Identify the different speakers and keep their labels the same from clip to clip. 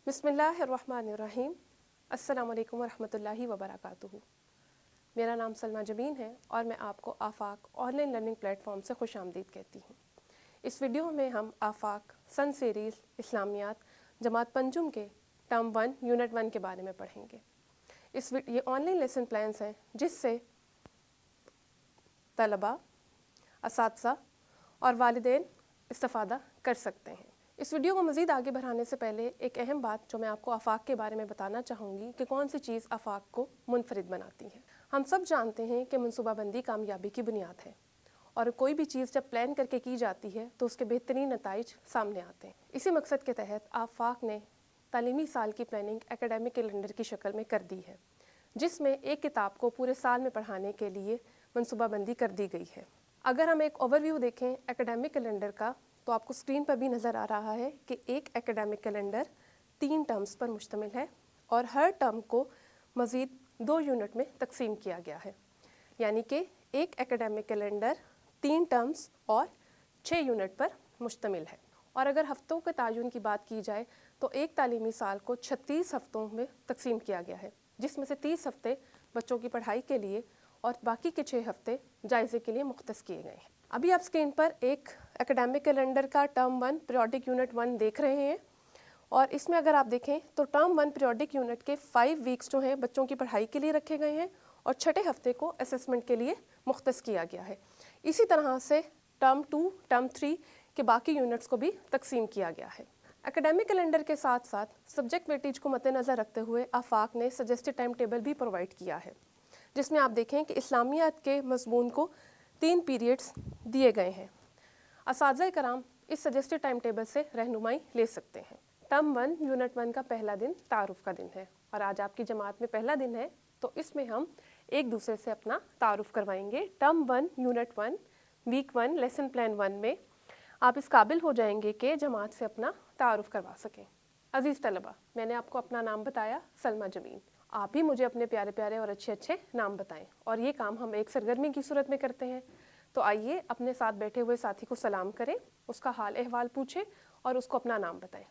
Speaker 1: बिस्मिल्लाहिर्रहमानिर्रहीम। अस्सलाम वालेकुम वरहमतुल्लाहि वबरकातुहू। मेरा नाम सलमा जबीन है और मैं आपको आफाक ऑनलाइन लर्निंग प्लेटफॉर्म से खुशामदीद कहती हूँ। इस वीडियो में हम आफाक सन सीरीज़ इस्लामियात जमात पंजुम के टर्म 1 यूनिट 1 के बारे में पढ़ेंगे। ये ऑनलाइन लेसन प्लान्स हैं जिससे तलबा, असातिज़ा और वालिदैन इस्तिफ़ादा कर सकते हैं। इस वीडियो को मज़ीद आगे बढ़ाने से पहले एक अहम बात जो मैं आपको आफाक के बारे में बताना चाहूँगी कि कौन सी चीज़ आफाक को मुनफरिद बनाती है। हम सब जानते हैं कि मनसूबाबंदी कामयाबी की बुनियाद है और कोई भी चीज़ जब प्लान करके की जाती है तो उसके बेहतरीन नताइज सामने आते हैं। इसी मकसद के तहत आफाक ने तालीमी साल की प्लानिंग एकेडमिक कैलेंडर की शक्ल में कर दी है, जिसमें एक किताब को पूरे साल में पढ़ाने के लिए मनसूबाबंदी कर दी गई है। अगर हम एक ओवरव्यू देखें एकेडमिक कैलेंडर का तो आपको स्क्रीन पर भी नज़र आ रहा है कि एक एकेडमिक कैलेंडर 3 टर्म्स पर मुश्तमिल है और हर टर्म को मज़ीद 2 यूनिट में तकसीम किया गया है, यानी कि एक एकेडमिक कैलेंडर 3 टर्म्स और 6 यूनिट पर मुश्तमिल है। और अगर हफ्तों के तयन की बात की जाए तो एक तालीमी साल को 36 हफ्तों में तकसीम किया गया है, जिसमें से 30 हफ्ते बच्चों की पढ़ाई के लिए और बाकी के 6 हफ्ते जायज़े के लिए मुख्तस किए गए हैं। अभी आप स्क्रीन पर एक एकेडमिक कैलेंडर का टर्म 1 पीरियोडिक यूनिट 1 देख रहे हैं और इसमें अगर आप देखें तो टर्म 1 पीरियोडिक यूनिट के 5 वीक्स जो हैं बच्चों की पढ़ाई के लिए रखे गए हैं और छठे हफ्ते को असेसमेंट के लिए मुख्तस किया गया है। इसी तरह से टर्म 2, टर्म 3 के बाकी यूनिट्स को भी तकसीम किया गया है। एकेडमिक कैलेंडर के साथ साथ सब्जेक्ट वेटेज को मद्देनज़र रखते हुए आफाक ने सजेस्टेड टाइम टेबल भी प्रोवाइड किया है, जिसमें आप देखें कि इस्लामियात के मज़मून को 3 पीरियड्स दिए गए हैं। असातिज़ा कराम इस सजेस्टेड टाइम टेबल से रहनुमाई ले सकते हैं। टर्म 1 यूनिट 1 का पहला दिन तारुफ़ का दिन है और आज आपकी जमात में पहला दिन है, तो इसमें हम एक दूसरे से अपना तारुफ़ करवाएंगे। Term 1 unit 1 week 1 lesson plan 1 में आप इस काबिल हो जाएंगे कि जमात से अपना तारुफ़ करवा सकें। अज़ीज़ तलबा, मैंने आपको अपना नाम बताया सलमा जबीन, आप भी मुझे अपने प्यारे प्यारे और अच्छे अच्छे नाम बताएं और ये काम हम एक सरगर्मी की सूरत में करते हैं। तो आइए अपने साथ बैठे हुए साथी को सलाम करें, उसका हाल अहवाल पूछें और उसको अपना नाम बताएं।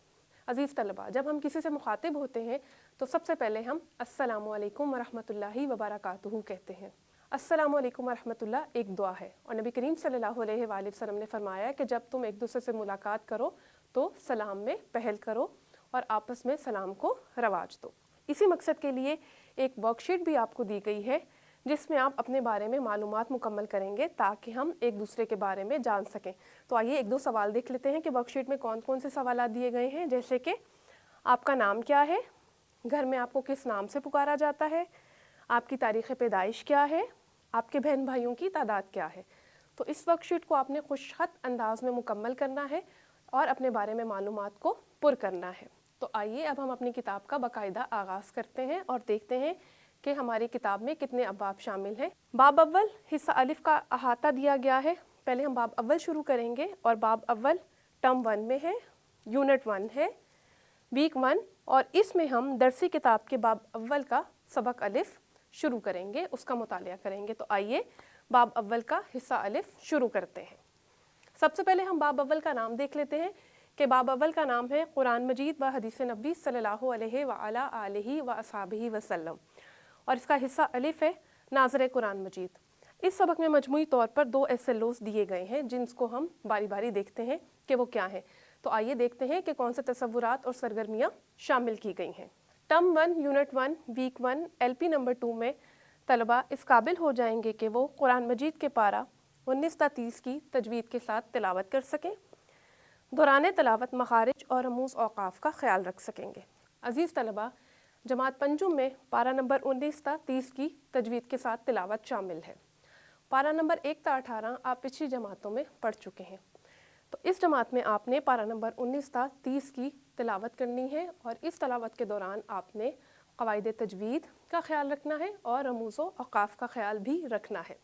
Speaker 1: अज़ीज़ तलबा, जब हम किसी से मुखातिब होते हैं तो सबसे पहले हम अस्सलामु अलैकुम वरहमतुल्लाहि वबरकातुहू कहते हैं। अस्सलामु अलैकुम वरहमतुल्लाह एक दुआ है और नबी करीम सल्लल्लाहु अलैहि वसल्लम ने फरमाया कि जब तुम एक दूसरे से मुलाकात करो तो सलाम में पहल करो और आपस में सलाम को रवाज दो। इसी मकसद के लिए एक वर्कशीट भी आपको दी गई है जिसमें आप अपने बारे में मालूमात मुकम्मल करेंगे ताकि हम एक दूसरे के बारे में जान सकें। तो आइए एक दो सवाल देख लेते हैं कि वर्कशीट में कौन कौन से सवाल दिए गए हैं, जैसे कि आपका नाम क्या है, घर में आपको किस नाम से पुकारा जाता है, आपकी तारीख़ पैदाइश क्या है, आपके बहन भाइयों की तादाद क्या है। तो इस वर्कशीट को आपने खुशखत अंदाज में मुकम्मल करना है और अपने बारे में मालूमात को पुर करना है। तो आइए अब हम अपनी किताब का बाकायदा आगाज़ करते हैं और देखते हैं कि हमारी किताब में कितने अब्वाब शामिल हैं। बाब अव्वल हिस्सा अलिफ का अहाता दिया गया है। पहले हम बाब अव्वल शुरू करेंगे और बाब अव्वल टर्म 1 में है, यूनिट 1 है, वीक 1 और इसमें हम दरसी किताब के बाब अव्वल का सबक अलिफ शुरू करेंगे, उसका मुतालिया करेंगे। तो आइए बाब अव्वल का हिस्सा अलिफ शुरू करते हैं। सबसे पहले हम बाब अव्वल का नाम देख लेते हैं कि बाब अव्वल का नाम है कुरान मजीद व हदीस नबी सल्लल्लाहु अलैहि व अला आलिहि व अस्हाबिहि वसल्लम और इसका हिस्सा अलिफ है नाज़िर कुरान मजीद। इस सबक में मजमूई तौर पर 2 SLOs दिए गए हैं जिनको हम बारी बारी देखते हैं कि वो क्या हैं। तो आइए देखते हैं कि कौन से तसव्वुरात और सरगर्मियाँ शामिल की गई हैं। Term 1 unit 1 week 1 LP number 2 में तलबा इस काबिल हो जाएंगे कि वो कुरान मजीद के पारा 19 ता 30 की तजवीद के साथ तिलावत कर सकें, दौरान तलावत मखारिज और रमूज़ औक़ाफ़ का ख्याल रख सकेंगे। अज़ीज़ तलबा, जमात पंजुम में पारा नंबर 19 ता 30 की तजवीद के साथ तिलावत शामिल है। पारा नंबर 1 ता 18 आप पिछली जमातों में पढ़ चुके हैं। तो इस जमात में आपने पारा नंबर 19 ता 30 की तिलावत करनी है और इस तिलावत के दौरान आपने क़वाइद तजवीद का ख्याल रखना है और रमूज़ औक़ाफ़ का ख्याल भी रखना है।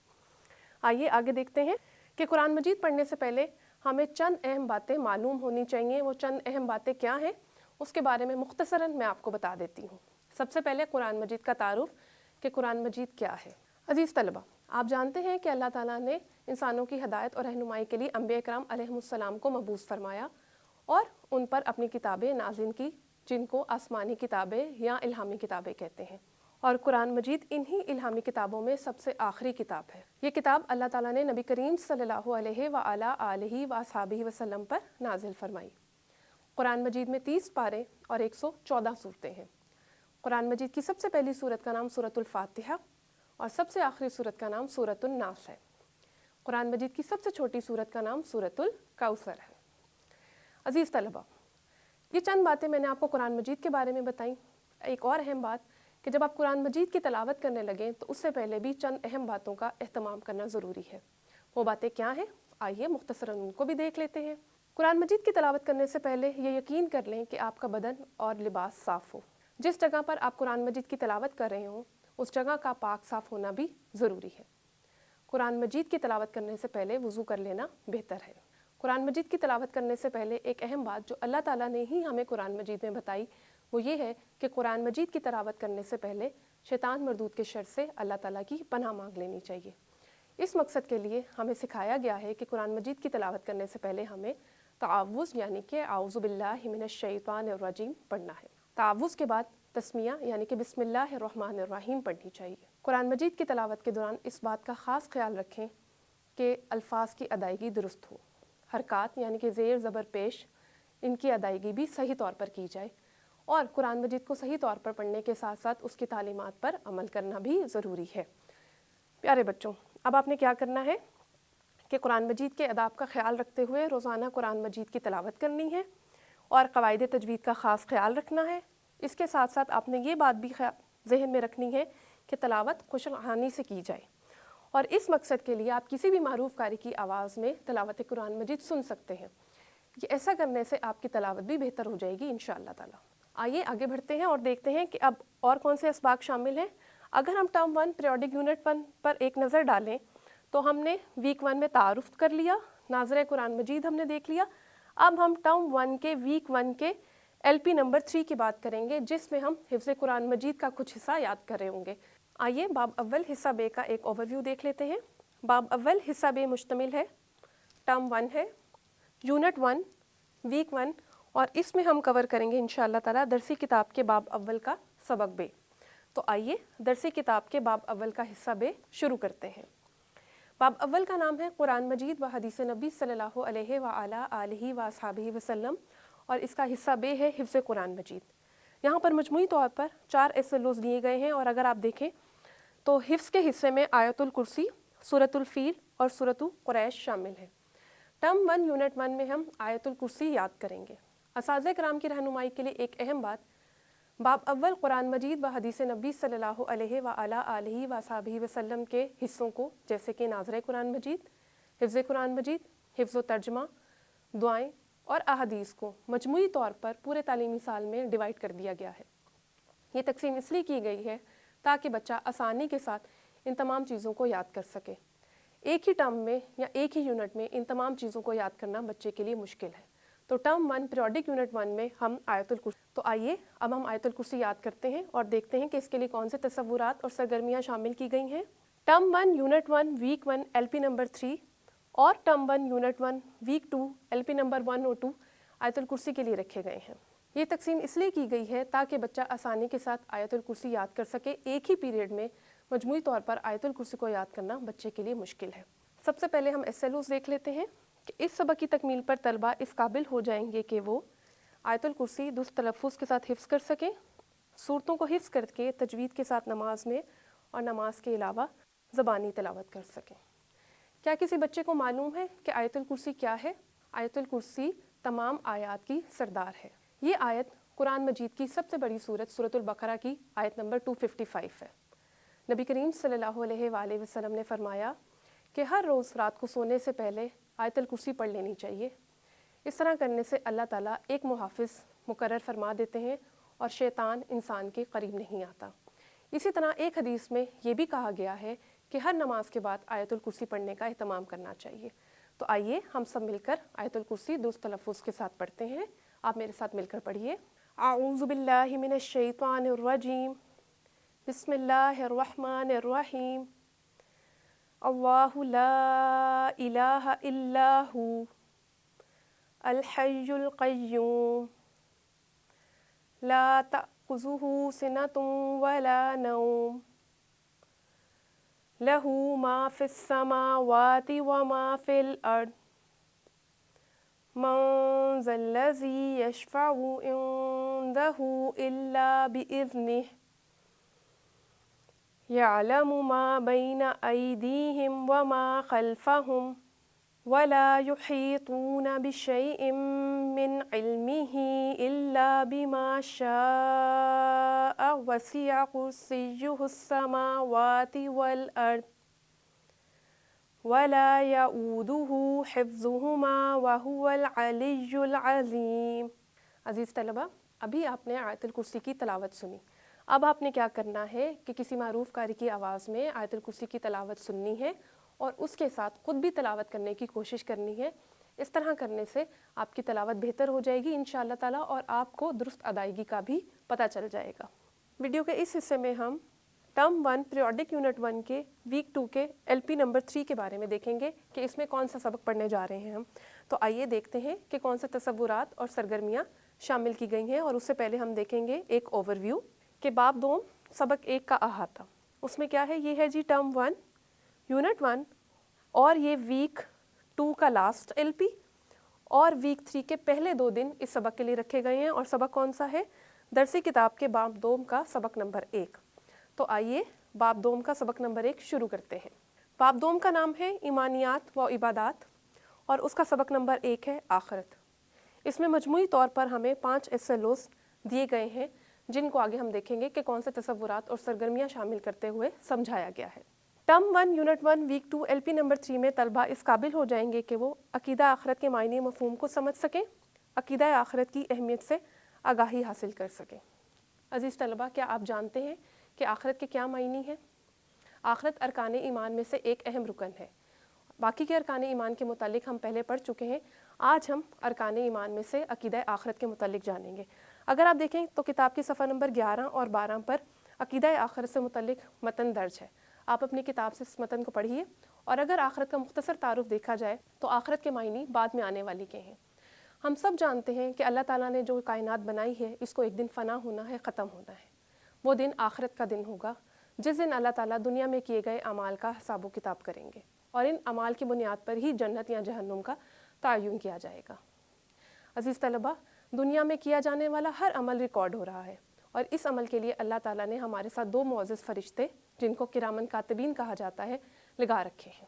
Speaker 1: आइए आगे देखते हैं कि कुरान मजीद पढ़ने से पहले हमें चंद अहम बातें मालूम होनी चाहिए। वो चंद अहम बातें क्या हैं उसके बारे में मुख्तसरन मैं आपको बता देती हूँ। सबसे पहले कुरान मजीद का तारुफ़ कि कुरान मजीद क्या है। अज़ीज़ तलबा, आप जानते हैं कि अल्लाह ताला ने इंसानों की हिदायत और रहनुमाई के लिए अंबिया इकराम अलैहिमुस्सलाम को मबूस फरमाया और उन पर अपनी किताबें नाज़िल की جن کو آسمانی کتابیں یا الہامی کتابیں کہتے ہیں، اور قرآن مجید انہی الہامی کتابوں میں سب سے آخری کتاب ہے۔ یہ کتاب اللہ تعالیٰ نے نبی کریم صلی اللہ علیہ وآلہ آلہ وصحبہ وسلم پر نازل فرمائی۔ قرآن مجید میں 30 پارے اور 114 سورتیں ہیں۔ قرآن مجید کی سب سے پہلی سورت کا نام سورۃ الفاتحہ اور سب سے آخری سورت کا نام سورۃ الناس ہے۔ قرآن مجید کی سب سے چھوٹی سورت کا نام سورۃ الکوثر ہے۔ عزیز طلبہ، یہ چند باتیں میں نے آپ کو قرآن مجید کے بارے میں بتائیں۔ ایک اور اہم بات کہ جب آپ قرآن مجید کی تلاوت کرنے لگیں تو اس سے پہلے بھی چند اہم باتوں کا اہتمام کرنا ضروری ہے۔ وہ باتیں کیا ہیں؟ آئیے مختصراً ان کو بھی دیکھ لیتے ہیں۔ قرآن مجید کی تلاوت کرنے سے پہلے یہ یقین کر لیں کہ آپ کا بدن اور لباس صاف ہو۔ جس جگہ پر آپ قرآن مجید کی تلاوت کر رہے ہوں اس جگہ کا پاک صاف ہونا بھی ضروری ہے۔ قرآن مجید کی تلاوت کرنے سے پہلے وضو کر لینا بہتر ہے۔ قرآن مجید کی تلاوت کرنے سے پہلے ایک اہم بات جو اللہ تعالیٰ نے ہی ہمیں قرآن مجید میں بتائی وہ یہ ہے کہ قرآن مجید کی تلاوت کرنے سے پہلے شیطان مردود کے شر سے اللہ تعالیٰ کی پناہ مانگ لینی چاہیے۔ اس مقصد کے لیے ہمیں سکھایا گیا ہے کہ قرآن مجید کی تلاوت کرنے سے پہلے ہمیں تعوذ یعنی کہ اعوذ باللہ من الشیطان الرجیم پڑھنا ہے۔ تعوذ کے بعد تسمیہ یعنی کہ بسم اللہ الرحمن الرحیم پڑھنی چاہیے۔ قرآن مجید کی تلاوت کے دوران اس بات کا خاص خیال رکھیں کہ الفاظ کی ادائیگی درست ہو۔ حرکات یعنی کہ زیر زبر پیش ان کی ادائیگی بھی صحیح طور پر کی جائے، اور قرآن مجید کو صحیح طور پر پڑھنے کے ساتھ ساتھ اس کی تعلیمات پر عمل کرنا بھی ضروری ہے۔ پیارے بچوں، اب آپ نے کیا کرنا ہے کہ قرآن مجید کے آداب کا خیال رکھتے ہوئے روزانہ قرآن مجید کی تلاوت کرنی ہے اور قواعد تجوید کا خاص خیال رکھنا ہے۔ اس کے ساتھ ساتھ آپ نے یہ بات بھی ذہن میں رکھنی ہے کہ تلاوت خوش روحانی سے کی جائے، اور اس مقصد کے لیے آپ کسی بھی معروف قاری کی آواز میں تلاوت قرآن مجید سن سکتے ہیں۔ یہ ایسا کرنے سے آپ کی تلاوت بھی بہتر ہو جائے گی انشاءاللہ تعالیٰ۔ آئیے آگے بڑھتے ہیں اور دیکھتے ہیں کہ اب اور کون سے اسباق شامل ہیں۔ اگر ہم ٹرم 1 پیریوڈک یونٹ 1 پر ایک نظر ڈالیں تو ہم نے ویک 1 میں تعارف کر لیا، ناظرہ قرآن مجید ہم نے دیکھ لیا۔ اب ہم ٹرم 1 کے ویک 1 کے LP نمبر 3 کی بات کریں گے، جس میں ہم حفظ قرآن مجید کا کچھ حصہ یاد کر رہے ہوں گے۔ آئیے باب اول حصہ بے کا ایک اوورویو دیکھ لیتے ہیں۔ باب اول حصہ بے مشتمل ہے، ٹرم 1 ہے، یونٹ 1، ویک 1، اور اس میں ہم کور کریں گے انشاءاللہ تعالیٰ درسی کتاب کے باب اول کا سبق بے۔ تو آئیے درسی کتاب کے باب اول کا حصہ بے شروع کرتے ہیں۔ باب اول کا نام ہے قرآن مجید و حدیث نبی صلی اللہ علیہ وآلہ آلہ وصحبہ وسلم، اور اس کا حصہ بے ہے حفظ قرآن مجید۔ یہاں پر مجموعی طور پر 4 ایسے لفظ دیے گئے ہیں، اور اگر آپ دیکھیں تو حفظ کے حصے میں آیت الکرسی، سورۃ الفیل اور سورۃ قریش شامل ہے۔ ٹرم 1 یونٹ 1 میں ہم آیت الکرسی یاد کریں گے۔ اساتذہ کرام کی رہنمائی کے لیے ایک اہم بات، باب اول قرآن مجید و حدیث نبی صلی اللہ علیہ وآلہ آلہ وصحبہ وسلم کے حصوں کو جیسے کہ ناظرہ قرآن مجید، حفظ قرآن مجید، حفظ و ترجمہ، دعائیں اور احادیث کو مجموعی طور پر پورے تعلیمی سال میں ڈیوائیڈ کر دیا گیا ہے۔ یہ تقسیم اس لیے کی گئی ہے تاکہ بچہ آسانی کے ساتھ ان تمام چیزوں کو یاد کر سکے۔ ایک ہی ٹرم میں یا ایک ہی یونٹ میں ان تمام چیزوں کو یاد کرنا بچے کے لیے مشکل ہے۔ تو ٹرم 1 پیریوڈک یونٹ 1 میں ہم آیت الکرسی، تو آئیے اب ہم آیت الکرسی یاد کرتے ہیں اور دیکھتے ہیں کہ اس کے لیے کون سے تصورات اور سرگرمیاں شامل کی گئی ہیں۔ Term 1 unit 1 week 1 LP number 3 اور term 1 unit 1 week 2 LP number 1 اور 2 آیت الکرسی کے لیے رکھے گئے ہیں۔ یہ تقسیم اس لیے کی گئی ہے تاکہ بچہ آسانی کے ساتھ آیت الکرسی یاد کر سکے۔ ایک ہی پیریڈ میں مجموعی طور پر آیت الکرسی کو یاد کرنا بچے کے لیے مشکل ہے۔ سب سے پہلے ہم SLOs دیکھ لیتے ہیں کہ اس سبق کی تکمیل پر طلبہ اس قابل ہو جائیں گے کہ وہ آیت الکرسی درست تلفظ کے ساتھ حفظ کر سکیں، صورتوں کو حفظ کر کے تجوید کے ساتھ نماز میں اور نماز کے علاوہ زبانی تلاوت کر سکیں۔ کیا کسی بچے کو معلوم ہے کہ آیت الکرسی کیا ہے؟ آیت الکرسی تمام آیات کی سردار ہے۔ یہ آیت قرآن مجید کی سب سے بڑی سورت سورۃ البقرہ کی آیت نمبر 255 ہے۔ نبی کریم صلی اللہ علیہ وآلہ وسلم نے فرمایا کہ ہر روز رات کو سونے سے پہلے آیت الکرسی پڑھ لینی چاہیے۔ اس طرح کرنے سے اللہ تعالیٰ ایک محافظ مقرر فرما دیتے ہیں اور شیطان انسان کے قریب نہیں آتا۔ اسی طرح ایک حدیث میں یہ بھی کہا گیا ہے کہ ہر نماز کے بعد آیت الکرسی پڑھنے کا اہتمام کرنا چاہیے۔ تو آئیے ہم سب مل کر آیت الکرسی درست تلفظ کے ساتھ پڑھتے ہیں۔ آپ میرے ساتھ مل کر پڑھیے۔ اعوذ باللہ من الشیطان الرجیم، بسم اللہ الرحمن الرحیم، اللہ لا الہ الا ہو الحی القیوم ला तअख़ुज़ुहु सिनतुन वला नौम लहू मा फ़िस्समावाति व मा फ़िल अर्द मन ज़ल्लज़ी यशफ़अु इंदहु इल्ला बिइज़्निह यअलमु मा बैन अयदीहिम व मा ख़ल्फ़हुम वला युहीतून बिशैइन मिन इल्मिही इल्ला बिमा शाअ वसिअ कुर्सियुहुस समावाति वल अर्द वला यऊदुहु हिफ्ज़ुहुमा व हुवल अलिय्युल अज़ीम। अज़ीज़ तलबा, अभी आपने आयतुल कुर्सी की तलावत सुनी। अब आपने क्या करना है कि किसी मारूफ कारी की आवाज़ में आयतुल कुर्सी की तलावत सुननी है और उसके साथ ख़ुद भी तलावत करने की कोशिश करनी है। इस तरह करने से आपकी तलावत बेहतर हो जाएगी इंशाअल्लाह ताला और आपको दुरुस्त अदायगी का भी पता चल जाएगा। वीडियो के इस हिस्से में हम टर्म 1 पीरियोडिक यूनिट 1 के वीक 2 के LP नंबर 3 के बारे में देखेंगे कि इसमें कौन सा सबक पढ़ने जा रहे हैं हम। तो आइए देखते हैं कि कौन से तसव्वुरात और सरगर्मियाँ शामिल की गई हैं। और उससे पहले हम देखेंगे एक ओवरव्यू कि बाब 2 सबक 1 का अहाता। उसमें क्या है, ये है जी टर्म 1 यूनिट 1 और ये वीक 2 का लास्ट LP और वीक 3 के पहले 2 दिन इस सबक के लिए रखे गए हैं। और सबक कौन सा है, दरसी किताब के बाब 2 का सबक नंबर 1। तो आइए बाब 2 का सबक नंबर 1 शुरू करते हैं। बाब 2 का नाम है ईमानियात व इबादात और उसका सबक नंबर 1 है आखिरत। इसमें मजमूई तौर पर हमें 5 SLOs दिए गए हैं जिनको आगे हम देखेंगे कि कौन से तसव्वुरात और सरगर्मियाँ शामिल करते हुए समझाया गया है। Term 1 unit 1 week 2 LP number 3 में तलबा इस काबिल हो जाएंगे कि वो अकीदा आखिरत के मायने मफ़हूम को समझ सकें, अकीदा आखिरत की अहमियत से आगाही हासिल कर सकें। अज़ीज़ तलबा, क्या आप जानते हैं कि आखिरत के क्या मायने हैं? आखिरत अरकान ईमान में से एक अहम रुकन है। बाकी के अरकान ईमान के मुतालिक हम पहले पढ़ चुके हैं। आज हम अरकान ईमान में से अकीदा आखिरत के मुतालिक जानेंगे। अगर आप देखें तो किताब की सफ़ा नंबर 11 और 12 पर अकीदा आखिरत से मुतालिक मतन दर्ज है। आप अपनी किताब से इस मतन को पढ़िए। और अगर आखिरत का मुख्तसर तारुफ देखा जाए तो आखिरत के मायने बाद में आने वाली के हैं। हम सब जानते हैं कि अल्लाह ताला ने जो कायनात बनाई है इसको एक दिन फ़ना होना है, ख़त्म होना है। वो दिन आखिरत का दिन होगा जिस दिन अल्लाह ताला दुनिया में किए गए अमाल का हिसाब किताब करेंगे और इन अमाल की बुनियाद पर ही जन्नत या जहन्नुम का तयन किया जाएगा। अज़ीज़ तलबा, दुनिया में किया जाने वाला हर अमल रिकॉर्ड हो रहा है और इस अमल के लिए अल्लाह ताला ने हमारे साथ 2 मुअज़्ज़ज़ फ़रिश्ते जिनको किरामन कातिबीन कहा जाता है लगा रखे हैं,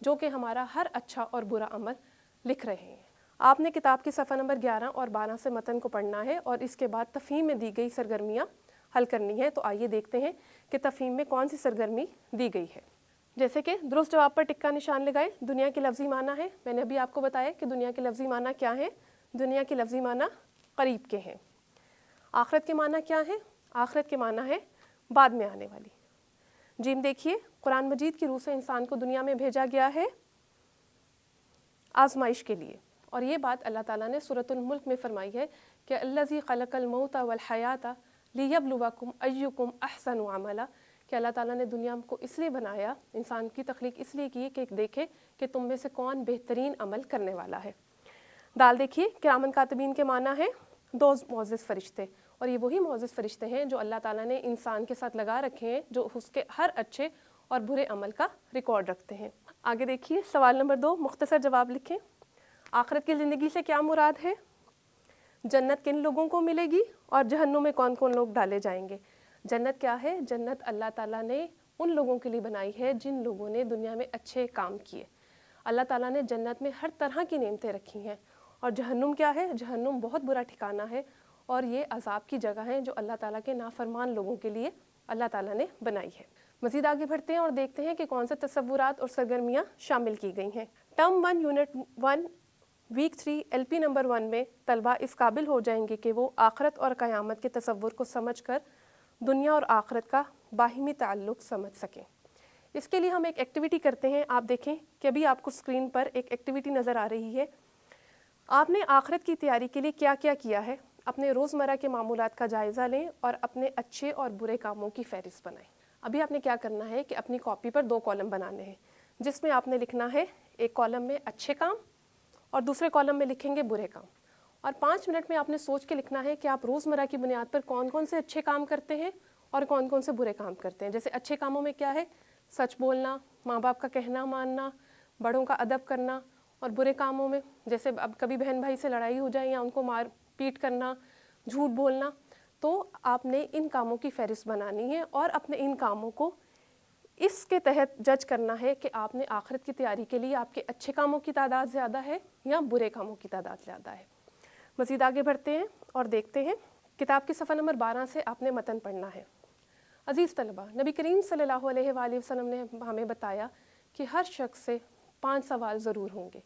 Speaker 1: जो कि हमारा हर अच्छा और बुरा अमल लिख रहे हैं। आपने किताब की सफ़ा नंबर 11 और 12 से मतन को पढ़ना है और इसके बाद तफ़हीम में दी गई सरगर्मियाँ हल करनी है। तो आइए देखते हैं कि तफ़हीम में कौन सी सरगर्मी दी गई है। जैसे कि दुरुस्त जवाब पर टिक्का निशान लगाए। दुनिया के लफ्ज़ी माना है, मैंने अभी आपको बताया कि दुनिया के लफ्ज़ी माना क्या है। दुनिया के लफ्ज़ी माना करीब के हैं। आखिरत के माना क्या है? आखिरत के माना है बाद में आने वाली। जीम देखिए, कुरान मजीद की रूह से इंसान को दुनिया में भेजा गया है आजमाइश के लिए और ये बात अल्लाह ताला ने सूरतुल मुल्क में फरमाई है कि अल्लज़ी खलक़ल मौता वल हयाता लियब्लुवकुम अय्युकुम अहसनु अमला, कि अल्लाह ताला ने दुनिया को इसलिए बनाया, इंसान की तख्लीक इसलिए की कि देखे कि तुम में से कौन बेहतरीन अमल करने वाला है। दाल देखिए, किरामन कातिबीन के माना है 2 मुअज़्ज़ज़ फ़रिश्ते और ये वही मुअज़्ज़ज़ फ़रिश्ते हैं जो अल्लाह ताला ने इंसान के साथ लगा रखे हैं जो उसके हर अच्छे और बुरे अमल का रिकॉर्ड रखते हैं। आगे देखिए, सवाल नंबर 2 मुख्तसर जवाब लिखें। आखिरत की ज़िंदगी से क्या मुराद है? जन्नत किन लोगों को मिलेगी और जहन्नुम में कौन कौन लोग डाले जाएंगे? जन्नत क्या है? जन्नत अल्लाह ताला ने उन लोगों के लिए बनाई है जिन लोगों ने दुनिया में अच्छे काम किए। अल्लाह ताला ने जन्नत में हर तरह की नेमतें रखी हैं। और जहन्नुम क्या है? जहन्नुम बहुत बुरा ठिकाना है और ये अजाब की जगह है जो अल्लाह ताला के नाफरमान लोगों के लिए अल्लाह ताला ने बनाई है। मज़ीद आगे बढ़ते हैं और देखते हैं कि कौन से तसव्वुरात और सरगर्मियाँ शामिल की गई हैं। Term 1 unit 1 week 3 LP number 1 में तलबा इस काबिल हो जाएंगे कि वो आखिरत और क़यामत के तसव्वुर को समझ कर दुनिया और आखिरत का बाहिमी ताल्लुक़ समझ सकें। इसके लिए हम एक एक्टिविटी करते हैं। आप देखें कि अभी आपको स्क्रीन पर एक एक्टिविटी नज़र आ रही है। आपने आखिरत की तैयारी के लिए क्या क्या किया है, अपने रोज़मर्रा के मामूलात का जायज़ा लें और अपने अच्छे और बुरे कामों की फ़हरिस्त बनाएं। अभी आपने क्या करना है कि अपनी कॉपी पर 2 कॉलम बनाने हैं जिसमें आपने लिखना है, एक कॉलम में अच्छे काम और दूसरे कॉलम में लिखेंगे बुरे काम। और 5 मिनट में आपने सोच के लिखना है कि आप रोज़मर्रा की बुनियाद पर कौन कौन से अच्छे काम करते हैं और कौन कौन से बुरे काम करते हैं। जैसे अच्छे कामों में क्या है, सच बोलना, माँ बाप का कहना मानना, बड़ों का अदब करना, और बुरे कामों में जैसे अब कभी बहन भाई से लड़ाई हो जाए या उनको मार पीट करना, झूठ बोलना, तो आपने इन कामों की फहरिस्त बनानी है और अपने इन कामों को इसके तहत जज करना है कि आपने आखिरत की तैयारी के लिए आपके अच्छे कामों की तादाद ज़्यादा है या बुरे कामों की तादाद ज़्यादा है। मज़ीद आगे बढ़ते हैं और देखते हैं किताब के सफ़ा नंबर 12 से आपने मतन पढ़ना है। अज़ीज़ तलबा, नबी करीम सल्लल्लाहु अलैहि वसल्लम ने हमें बताया कि हर शख्स से 5 सवाल ज़रूर होंगे।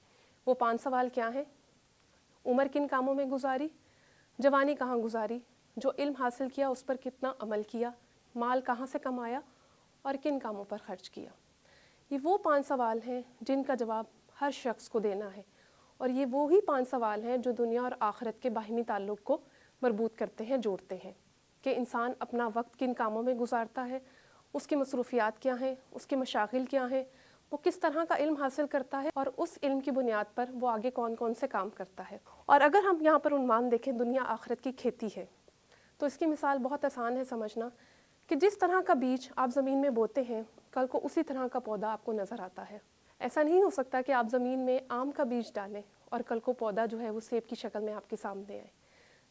Speaker 1: वो 5 सवाल क्या हैं? उम्र किन कामों में गुजारी, जवानी कहाँ गुजारी, जो इल्म हासिल किया उस पर कितना अमल किया, माल कहाँ से कमाया और किन कामों पर खर्च किया। ये वो 5 सवाल हैं जिनका जवाब हर शख्स को देना है, और ये वो ही 5 सवाल हैं जो दुनिया और आखिरत के बाहिमी ताल्लुक़ को मरबूत करते हैं, जोड़ते हैं कि इंसान अपना वक्त किन कामों में गुजारता है, उसकी मसरूफियात क्या हैं, उसके मशागिल क्या हैं, वो किस तरह का इल्म हासिल करता है और उस इल्म की बुनियाद पर वो आगे कौन कौन से काम करता है। और अगर हम यहाँ पर उन्वान देखें दुनिया आखिरत की खेती है, तो इसकी मिसाल बहुत आसान है समझना कि जिस तरह का बीज आप ज़मीन में बोते हैं, कल को उसी तरह का पौधा आपको नज़र आता है। ऐसा नहीं हो सकता कि आप ज़मीन में आम का बीज डालें और कल को पौधा जो है वो सेब की शक्ल में आपके सामने आए।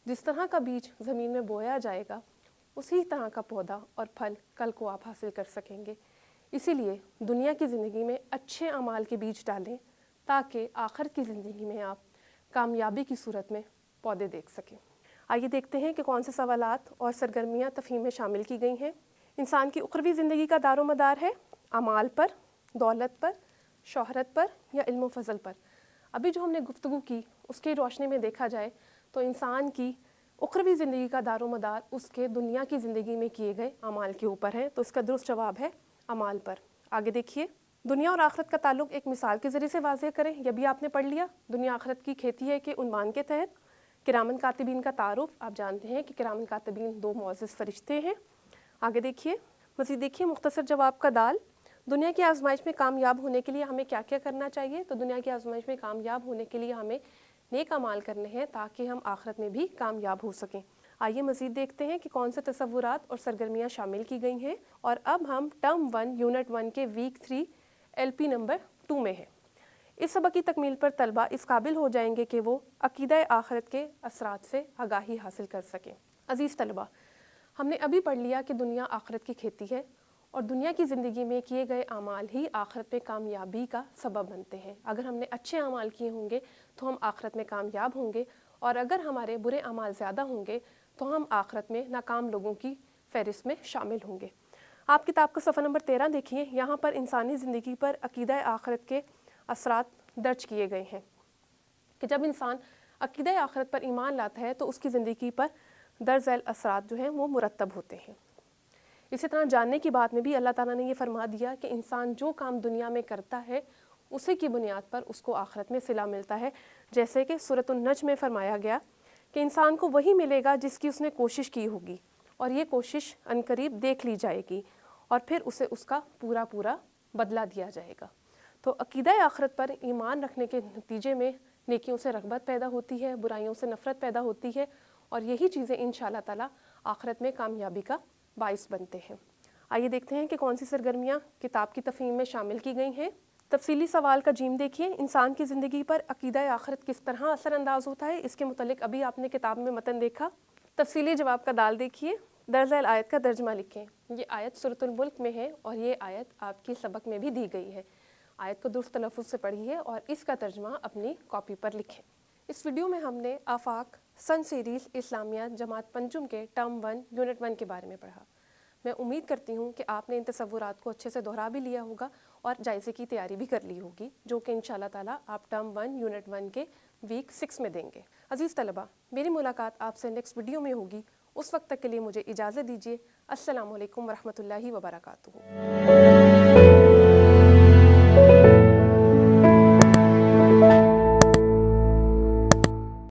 Speaker 1: जिस तरह का बीज ज़मीन में बोया जाएगा, उसी तरह का पौधा और फल कल को आप हासिल कर सकेंगे। इसीलिए दुनिया की ज़िंदगी में अच्छे अमाल के बीज डालें ताकि आखिर की ज़िंदगी में आप कामयाबी की सूरत में पौधे देख सकें। आइए देखते हैं कि कौन से सवालात और सरगर्मियाँ तफ़हीम में शामिल की गई हैं। इंसान की उखरवी ज़िंदगी का दारो मदार है अमाल पर, दौलत पर, शोहरत पर या इल्म व फ़ज़ल पर। अभी जो हमने गुफ्तगू की उसकी रोशनी में देखा जाए तो इंसान की उखरवी ज़िंदगी का दारो मदार उसके दुनिया की ज़िंदगी में किए गए अमाल के ऊपर है, तो इसका दुरुस्त जवाब है अमाल पर। आगे देखिए, दुनिया और आखिरत का ताल्लुक़ एक मिसाल के ज़रिए से वाज़ेह करें। यह भी आपने पढ़ लिया। दुनिया आखिरत की खेती है कि उन्वान के तहत किरामन कातिबीन का तारुफ। आप जानते हैं कि किरामन कातिबीन 2 मुअज़्ज़ज़ फ़रिश्ते हैं। आगे देखिए, मज़ीद देखिए, मुख्तसर जवाब का दाल। दुनिया की आजमाइश में कामयाब होने के लिए हमें क्या क्या करना चाहिए? तो दुनिया की आजमाइश में कामयाब होने के लिए हमें नेक अमाल करने हैं ताकि हम आखिरत में भी कामयाब हो सकें। आइए मज़ीद देखते हैं कि कौन से तसव्वुरात और सरगर्मियाँ शामिल की गई हैं। और अब हम टर्म 1 यूनिट 1 के वीक 3 LP नंबर 2 में हैं। इस सबक की तकमील पर तलबा इस काबिल हो जाएंगे कि वो अकीदा आखिरत के असरात से आगाही हासिल कर सकें। अज़ीज़ तलबा, हमने अभी पढ़ लिया कि दुनिया आखिरत की खेती है और दुनिया की ज़िंदगी में किए गए अमाल ही आखिरत में कामयाबी का सबब बनते हैं। अगर हमने अच्छे अमाल किए होंगे तो हम आखिरत में कामयाब होंगे, और अगर हमारे बुरे अमाल ज़्यादा होंगे तो हम आखिरत में नाकाम लोगों की फहरिस्त में शामिल होंगे। आप किताब का सफ़ा नंबर 13 देखिए। यहाँ पर इंसानी ज़िंदगी पर अकीदा आखिरत के असरात दर्ज किए गए हैं कि जब इंसान अकीदा आखिरत पर ईमान लाता है तो उसकी ज़िंदगी पर दर्ज झैल असरात जो हैं वो मुरतब होते हैं। इसी तरह जानने की बात में भी अल्लाह ताला ने ये फरमा दिया कि इंसान जो काम दुनिया में करता है उसी की बुनियाद पर उसको आखिरत में सिला मिलता है। जैसे कि सूरतुन नज्म में फरमाया गया कि इंसान को वही मिलेगा जिसकी उसने कोशिश की होगी, और ये कोशिश अनकरीब देख ली जाएगी और फिर उसे उसका पूरा पूरा बदला दिया जाएगा। तो अकीदा आखिरत पर ईमान रखने के नतीजे में नेकियों से रग़बत पैदा होती है, बुराइयों से नफ़रत पैदा होती है, और यही चीज़ें इंशाअल्लाह ताला आखिरत में कामयाबी का बाइस बनते हैं। आइए देखते हैं कि कौन सी सरगर्मियाँ किताब की तफ़हीम में शामिल की गई हैं। तफसीली सवाल का जीम देखिए, इंसान की ज़िंदगी पर अकीदा आखिरत किस तरह असरअंदाज होता है, इसके मुतल्लिक अभी आपने किताब में मतन देखा। तफसीली जवाब का दाल देखिए। दर्ज झैल आयत का तर्जमा लिखें। ये आयत सूरतुल मुल्क में है और ये आयत आपकी सबक में भी दी गई है। आयत को दुरुस्त तलफ़्फ़ुज़ से पढ़िए और इसका तर्जमा अपनी कॉपी पर लिखें। इस वीडियो में हमने आफाक सन सीरीज़ इस्लामिया जमात पंजुम के टर्म 1 यूनिट 1 के बारे में पढ़ा। मैं उम्मीद करती हूँ कि आपने इन तसव्वुरात को अच्छे से दोहरा भी लिया होगा और जायज़े की तैयारी भी कर ली होगी, जो कि इंशाअल्लाह ताला आप टर्म 1 यूनिट 1 के वीक 6 में देंगे। अज़ीज़ तलबा, मेरी मुलाकात आपसे नेक्स्ट वीडियो में होगी। उस वक्त तक के लिए मुझे इजाज़त दीजिए। अस्सलामु अलैकुम वरहमतुल्लाहि वबरकातुहू।